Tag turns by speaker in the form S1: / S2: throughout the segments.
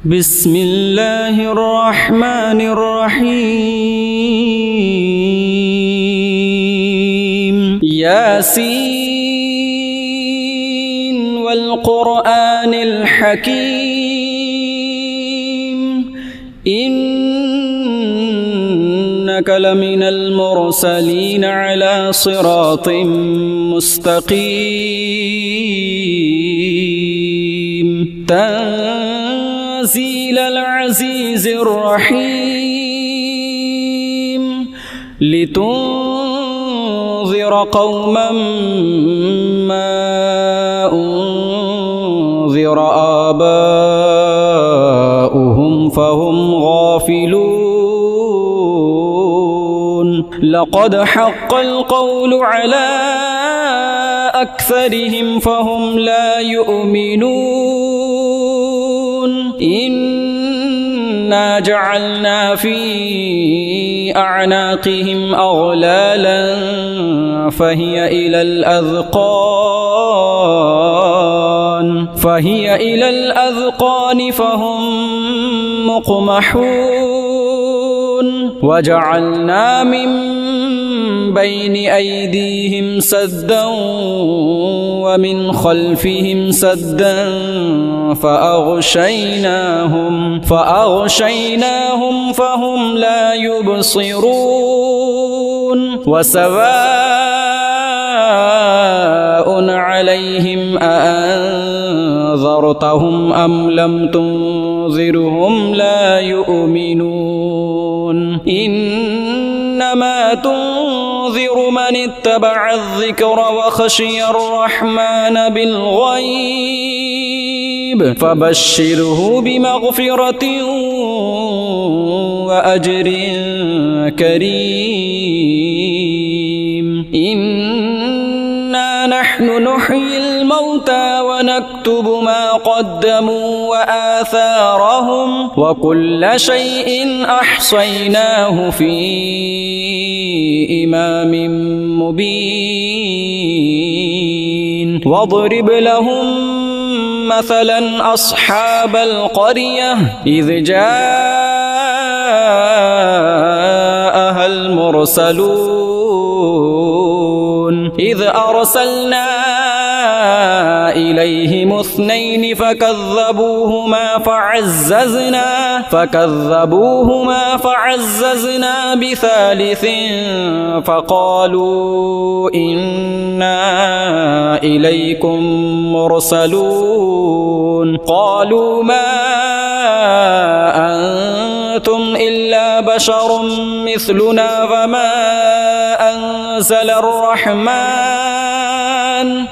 S1: بسم الله الرحمن الرحيم ياسين والقرآن الحكيم إنك لمن المرسلين على صراط مستقيم تنزيل العزيز الرحيم لتنذر قوما ما أنذر آباؤهم فهم غافلون لقد حق القول على أكثرهم فهم لا يؤمنون إنا جعلنا في أعناقهم أغلالا فهي إلى الأذقان فهم مقمحون وجعلنا من بين أيديهم سدا ومن خلفهم سدا فأغشيناهم فهم لا يبصرون وسواء عليهم أأنذرتهم أم لم تنذرهم لا يؤمنون إنما تنذر من اتبع الذكر وخشي الرحمن بالغيب فبشره بمغفرة وأجر كريم إنا نحن نحيي الموتى ونكتب ما قدموا وآثارهم وكل شيء أحصيناه في إمام مبين واضرب لهم مثلا أصحاب القرية إذ جاءها المرسلون إذ أرسلنا إليهم اثنين فكذبوهما فعززنا بثالث فقالوا إنا إليكم مرسلون قالوا ما أنتم إلا بشر مثلنا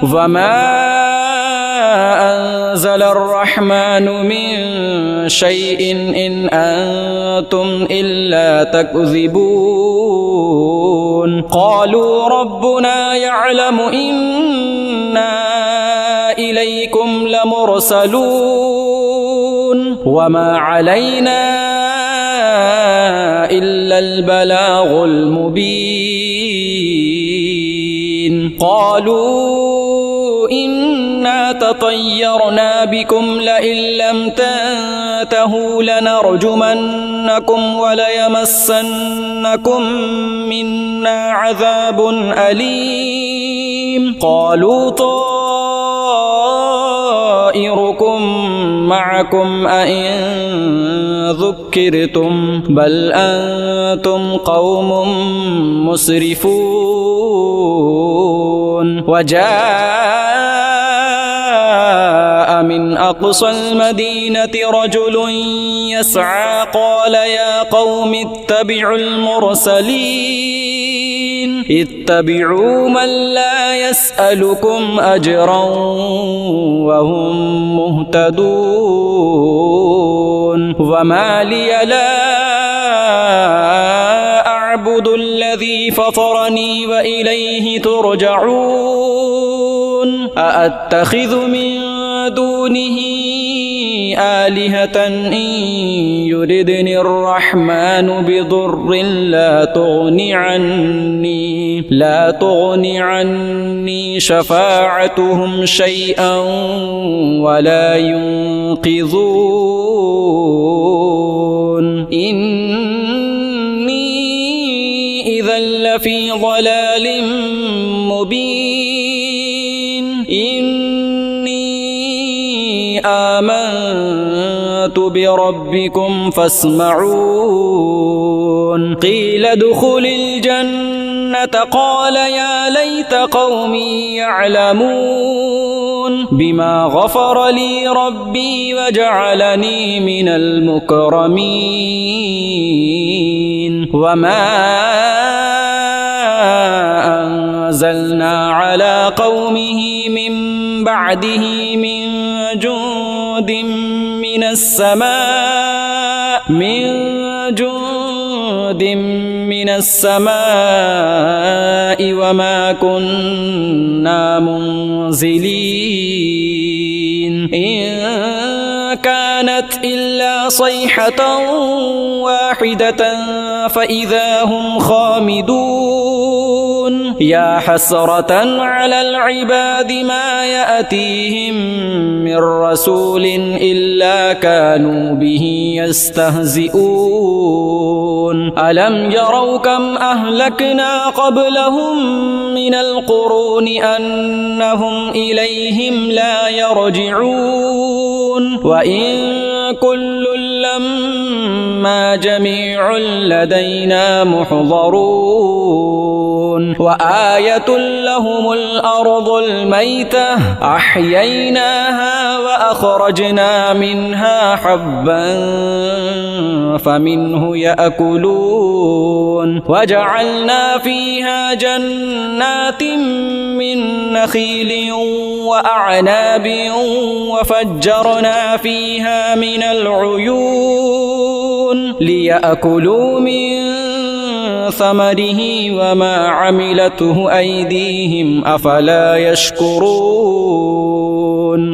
S1: وما أنزل الرحمن من شيء إن أنتم إلا تكذبون قالوا ربنا يعلم إنا إليكم لمرسلون وما علينا إلا البلاغ المبين قالوا إنا تطيرنا بكم لئن لم تنتهوا لنرجمنكم وليمسنكم منا عذاب أليم قالوا طائركم معكم أئن ذكرتم بل أنتم قوم مسرفون وجاء من أقصى المدينة رجل يسعى قال يا قوم اتبعوا المرسلين اتبعوا من لا يسألكم أجرا وهم مهتدون وما لي لا أعبد الذي فطرني وإليه ترجعون أأتخذ من دونه آلهة إن يردني الرحمن بضر لا تغني عني شفاعتهم شيئا ولا ينقذون لفي ضلال مبين إني آمنت بربكم فاسمعون قيل ادخل الجنة قال يا ليت قومي يعلمون بما غفر لي ربي وجعلني من المكرمين وما أنزلنا على قومه من بعده من جند من السماء وما كنا منزلين إن كانت إلا صيحة واحدة فإذا هم خامدون يا حسرة على العباد ما يأتيهم من رسول إلا كانوا به يستهزئون ألم يروا كم أهلكنا قبلهم من القرون أنهم إليهم لا يرجعون وإن كل لما جميع لدينا محضرون وآية لهم الأرض الميتة أحييناها وأخرجنا منها حبا فمنه يأكلون وجعلنا فيها جنات من نخيل وأعناب وفجرنا فيها من العيون ليأكلوا من ثمره وما عملته أيديهم أفلا يشكرون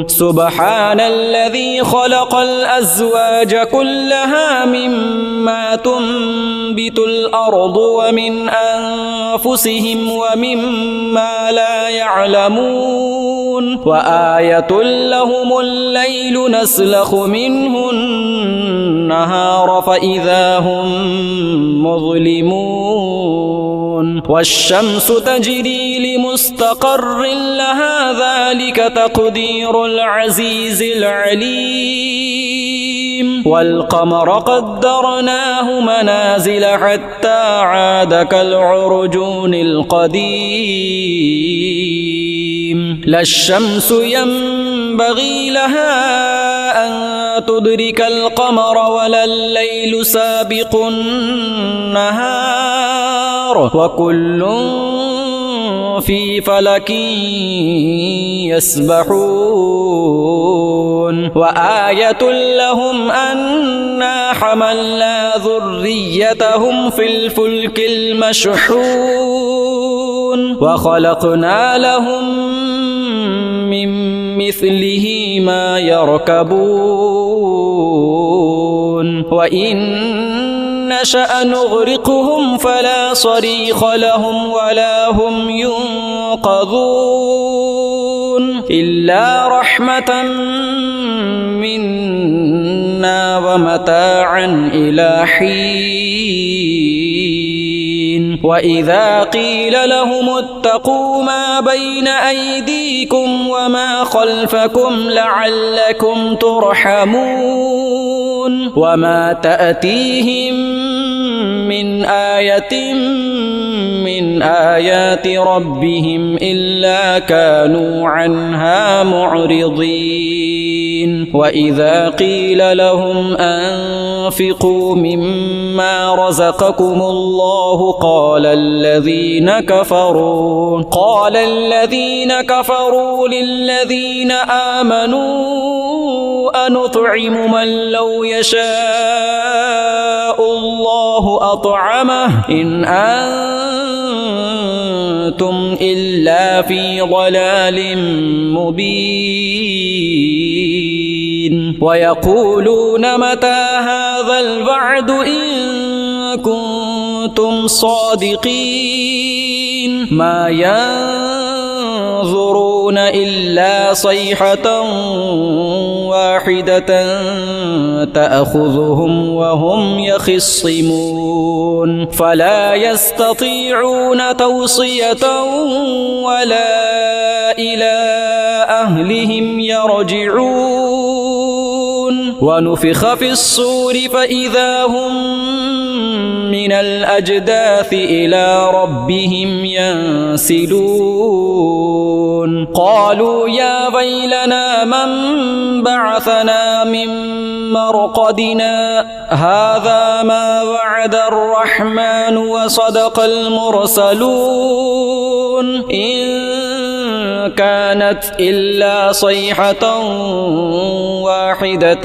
S1: سبحان الذي خلق الأزواج كلها مما تنبت الأرض ومن أنفسهم ومما لا يعلمون وآية لهم الليل نسلخ منه النهار فإذا هم مظلمون والشمس تجري لمستقر لها ذلك تقدير العزيز العليم والقمر قدرناه منازل حتى عاد كالعرجون القديم لا الشمس ينبغي لها أن تدرك القمر ولا الليل سابق النهار وكل في فلك يسبحون وآية لهم أنا حملنا ذريتهم في الفلك المشحون وخلقنا لهم من مثله ما يركبون وإن نشأ نغرقهم فلا صريخ لهم ولا هم ينقذون إلا رحمة منا ومتاعا إلى حين وإذا قيل لهم اتقوا ما بين أيديكم وما خلفكم لعلكم ترحمون وما تأتيهم من آية من آيات ربهم إلا كانوا عنها معرضين وإذا قيل لهم أنفقوا مما رزقكم الله قال الذين كفروا للذين آمنوا أنطعم من لو يشاء الله أطعمه إن أنتم إلا في ضلال مبين ويقولون متى هذا الوعد إن كنتم صادقين ما ينظرون إلا صيحة واحدة تأخذهم وهم يخصمون فلا يستطيعون توصية ولا إلى أهلهم يرجعون ونفخ في الصور فإذا هم من الأجداث إلى ربهم ينسلون قالوا يا ويلنا من بعثنا من مرقدنا هذا ما وعد الرحمن وصدق المرسلون إن كانت إلا صيحة واحدة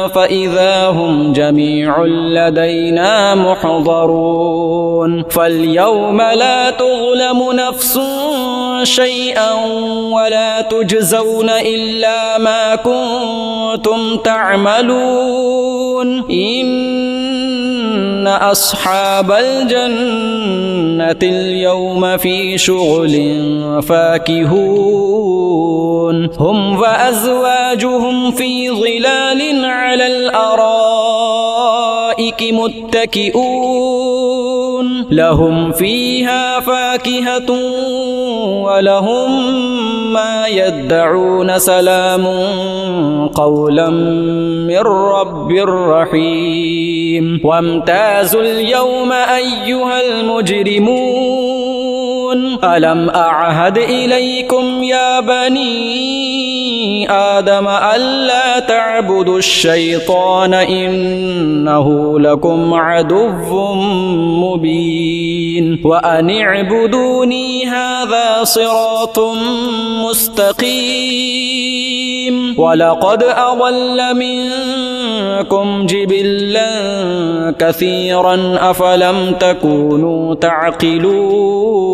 S1: فإذا هم جميع لدينا محضرون فاليوم لا تظلم نفس شيئا ولا تجزون إلا ما كنتم تعملون إن أصحاب الجنة اليوم في شغل فاكهون هم وأزواجهم في ظلال على الأرائك متكئون لهم فيها فاكهة ولهم ما يدعون سلام قولا من رب رحيم وامتازوا اليوم أيها المجرمون ألم أعهد إليكم يا بني آدم ألا تعبدوا الشيطان إنه لكم عدو مبين وأن اعبدوني هذا صراط مستقيم ولقد أضل منكم جبلا كثيرا أفلم تكونوا تعقلون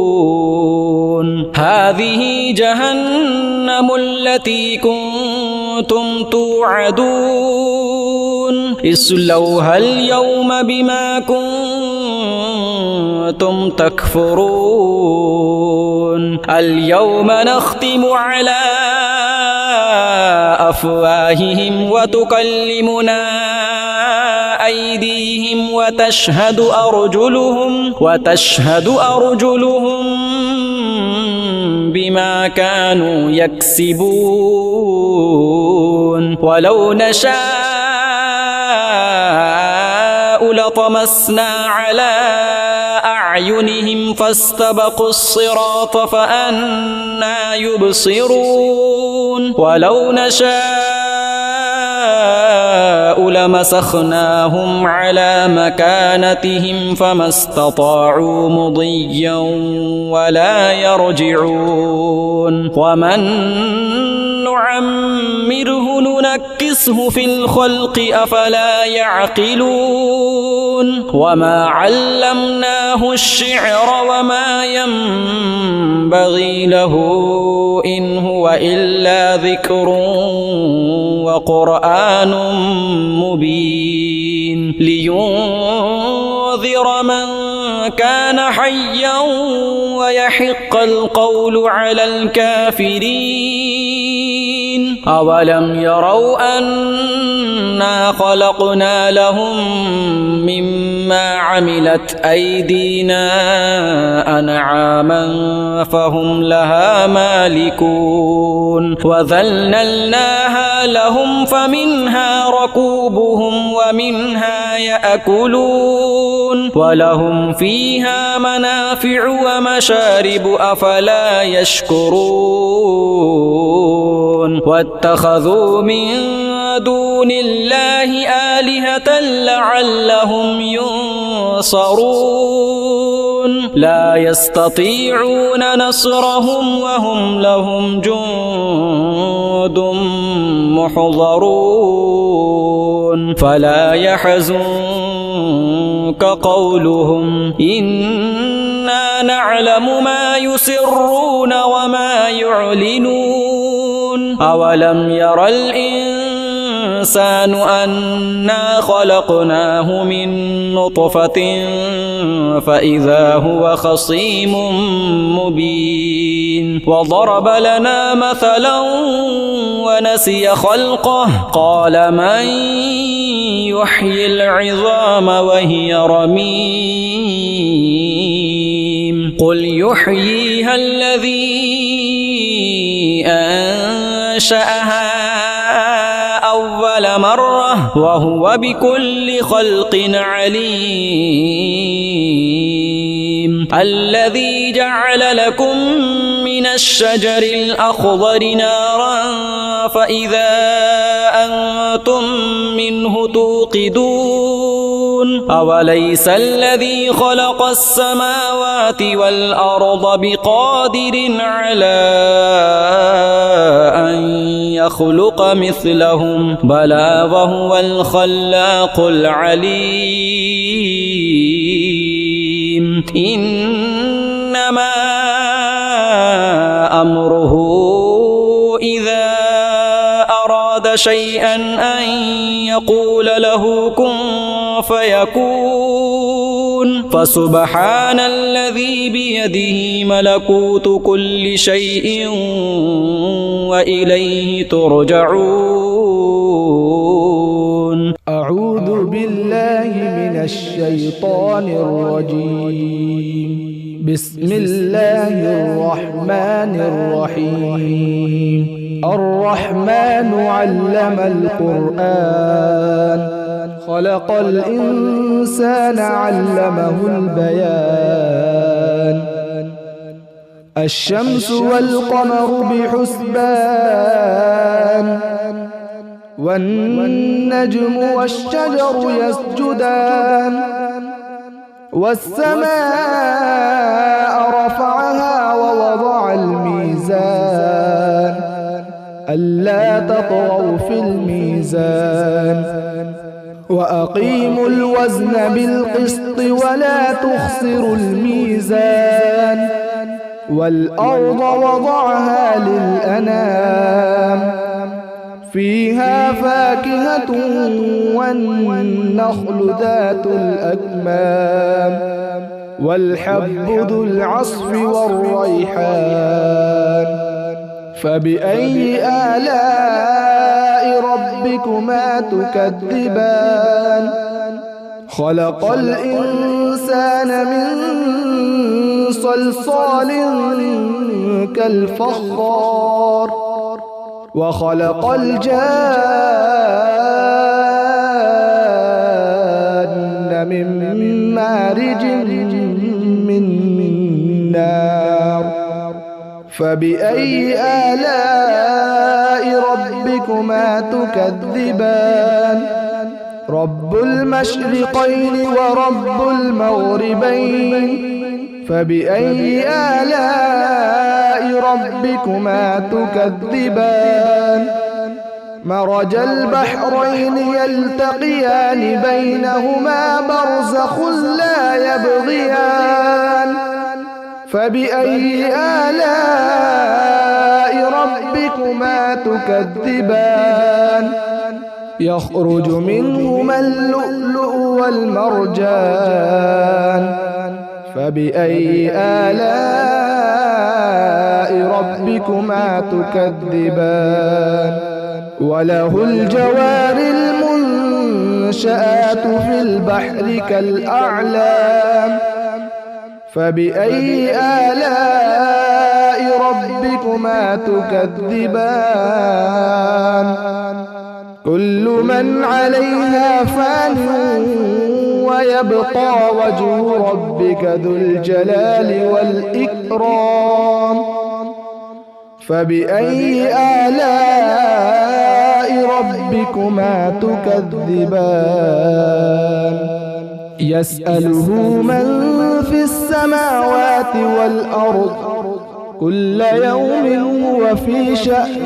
S1: هذه جهنم التي كنتم توعدون اصلوها اليوم بما كنتم تكفرون اليوم نختم على أفواههم وتكلمنا أيديهم وتشهد أرجلهم بما كانوا يكسبون ولو نشاء لطمسنا على أعينهم فاستبقوا الصراط فأنى يبصرون ولو نشاء لمسخناهم على مكانتهم فما استطاعوا مضيا ولا يرجعون ومن نعمره ننكسه في الخلق أفلا يعقلون وما علمناه الشعر وما ينبغي له إن هو إلا ذكر وقرآن مبين لينذر من كان حيا ويحق القول على الكافرين أولم يروا أنا خلقنا لهم مما عملت أيدينا أنعاما فهم لها مالكون وذللناها لهم فمنها ركوبهم ومنها يأكلون ولهم فيها منافع ومشارب أفلا يشكرون واتخذوا من دون الله آلهة لعلهم ينصرون لا يستطيعون نصرهم وهم لهم جند محضرون فلا يحزنك قولهم إنا نعلم ما يسرون وما يعلنون أولم ير الإنسان الإنسان أنا خلقناه من نطفة فإذا هو خصيم مبين وضرب لنا مثلا ونسي خلقه قال من يحيي العظام وهي رميم قل يحييها الذي أنشأها أول مرة وهو بكل خلق عليم الذي جعل لكم من الشجر الأخضر نارا فإذا أنتم منه توقدون أوليس الذي خلق السماوات والأرض بقادر على أن يخلق مثلهم بلى وهو الخلاق العليم إنما أمره إذا أراد شيئا أن يقول له كن فيكون فسبحان الذي بيده ملكوت كل شيء وإليه ترجعون.
S2: أعوذ بالله من الشيطان الرجيم. بسم الله الرحمن الرحيم. الرحمن علم القرآن خلق الإنسان علمه البيان الشمس والقمر بحسبان والنجم والشجر يسجدان والسماء رفعها ووضع الميزان ألا تطغوا في الميزان وأقيموا الوزن بالقسط ولا تخسروا الميزان والأرض وضعها للأنام فيها فاكهة والنخل ذات الأكمام والحب ذو العصف والريحان فبأي آلاء ربكما تكذبان خلق الإنسان من صلصال كالفخار وخلق الجان من مارج من نار فبأي آلاء ربكما تكذبان رب المشرقين ورب المغربين فبأي آلاء ربكما تكذبان مرج البحرين يلتقيان بينهما برزخ لا يبغيان فبأي آلاء ربكما تكذبان يخرج منهما اللؤلؤ والمرجان فبأي آلاء ربكما تكذبان وله الجوار المنشآت في البحر كالأعلام فبأي آلاء ربكما تكذبان كل من عليها فان ويبقى وجه ربك ذو الجلال والإكرام فبأي آلاء ربكما تكذبان يسأله من في السماوات والأرض كل يوم هو في شأن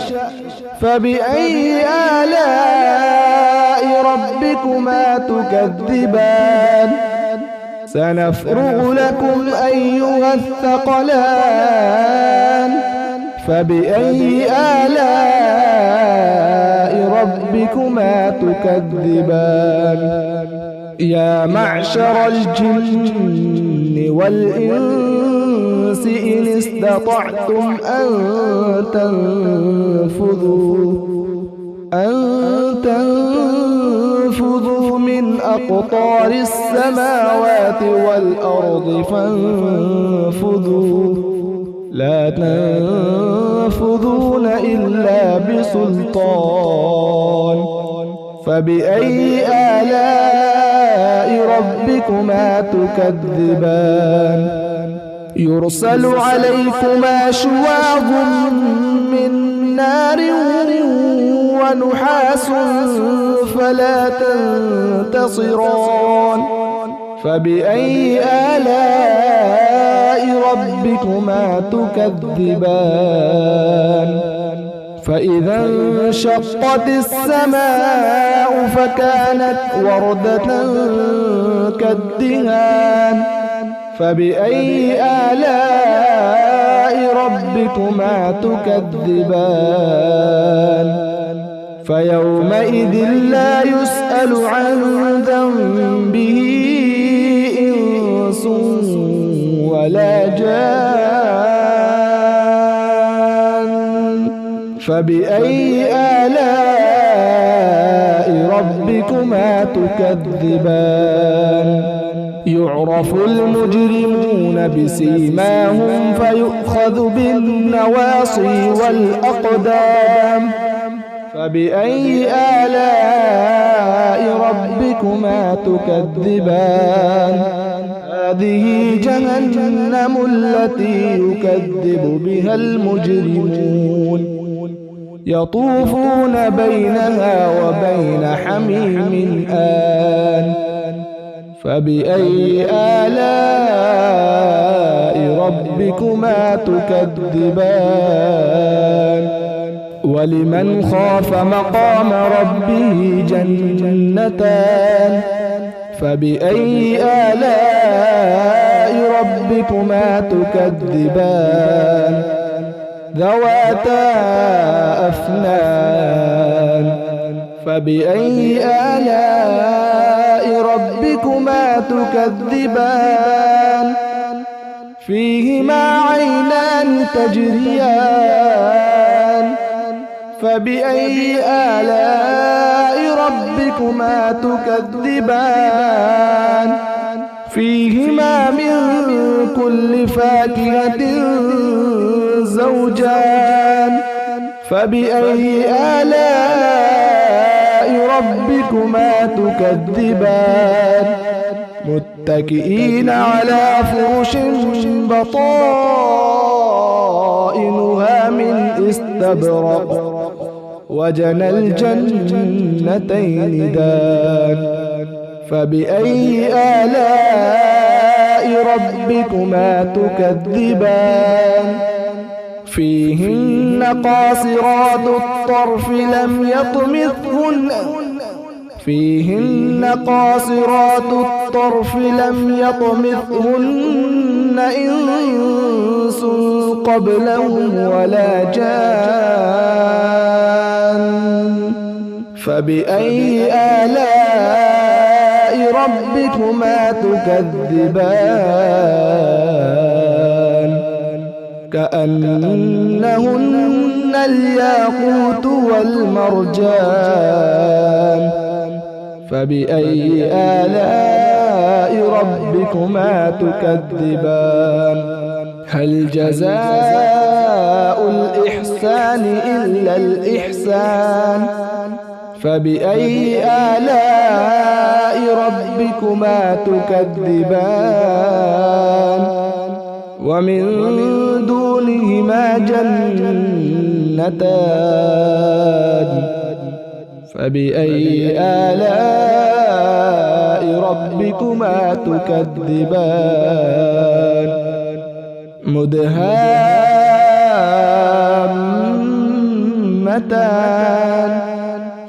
S2: فبأي آلاء ربكما تكذبان سنفرغ لكم أيها الثقلان فبأي آلاء ربكما تكذبان يا معشر الجن والإنس إن استطعتم أن تنفذوا من أقطار السماوات والأرض فانفذوا لا تنفذون إلا بسلطان فبأي آلاء ربكما تكذبان يرسل عليكما شواظ من نار ونحاس فلا تنتصران فبأي آلاء ربكما تكذبان فإذا انشقت السماء فكانت وردة كالدهان فبأي آلاء ربكما تكذبان فيومئذ لا يسأل عن ذنبه إنس ولا جان فبأي آلاء ربكما تكذبان يعرف المجرمون بسيماهم فيؤخذ بالنواصي والأقدام فبأي آلاء ربكما تكذبان هذه جهنم التي يكذب بها المجرمون يطوفون بينها وبين حميم آن فبأي آلاء ربكما تكذبان ولمن خاف مقام ربه جنتان فبأي آلاء ربكما تكذبان ذواتا أفنان فبأي آلاء ربكما تكذبان فيهما عينان تجريان فبأي آلاء ربكما تكذبان فيهما من كل فاكهة زوجان فبأي آلاء ربكما تكذبان متكئين على فرش بطائنها من استبرق وجنى الجنتين دان فبأي آلاء ربكما تكذبان فيهن قاصرات الطرف لم يطمثهن إنس قبلهم ولا جان فبأي آلاء ربكما تكذبان كأنهن الياقوت والمرجان فبأي آلاء ربكما تكذبان هل جزاء الإحسان إلا الإحسان فبأي آلاء ربكما تكذبان ومن دونهما جنتان فبأي آلاء ربكما تكذبان مدهامتان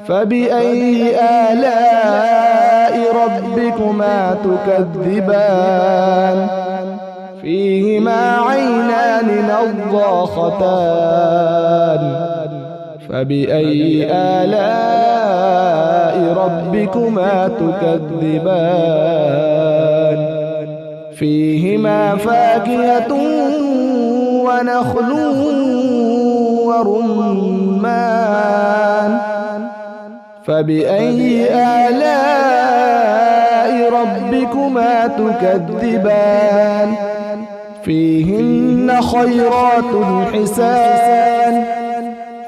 S2: فبأي آلاء ربكما تكذبان فيهما عينان نضاختان فبأي آلاء ربكما تكذبان فيهما فاكهة ونخل ورمان فبأي آلاء ربكما تكذبان فيهن خيرات حسان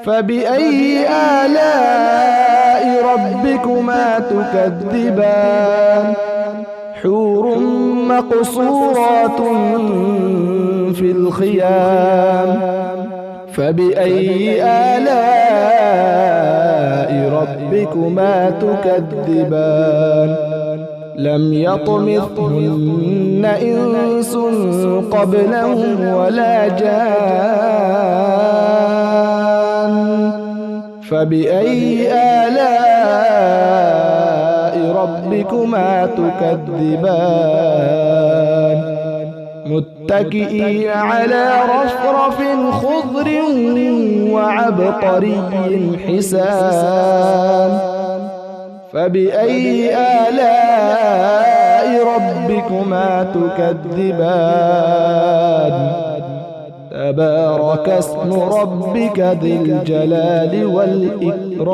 S2: فبأي آلاء ربكما تكذبان حور مقصورات في الخيام فبأي آلاء ربكما تكذبان لم يطمثهن إنس قبلهم ولا جان فبأي آلاء ربكما تكذبان متكئين على رفرف خضر وعبقري حسان فبأي آلاء ربكما تكذبان تبارك اسم ربك ذي الجلال والإكرام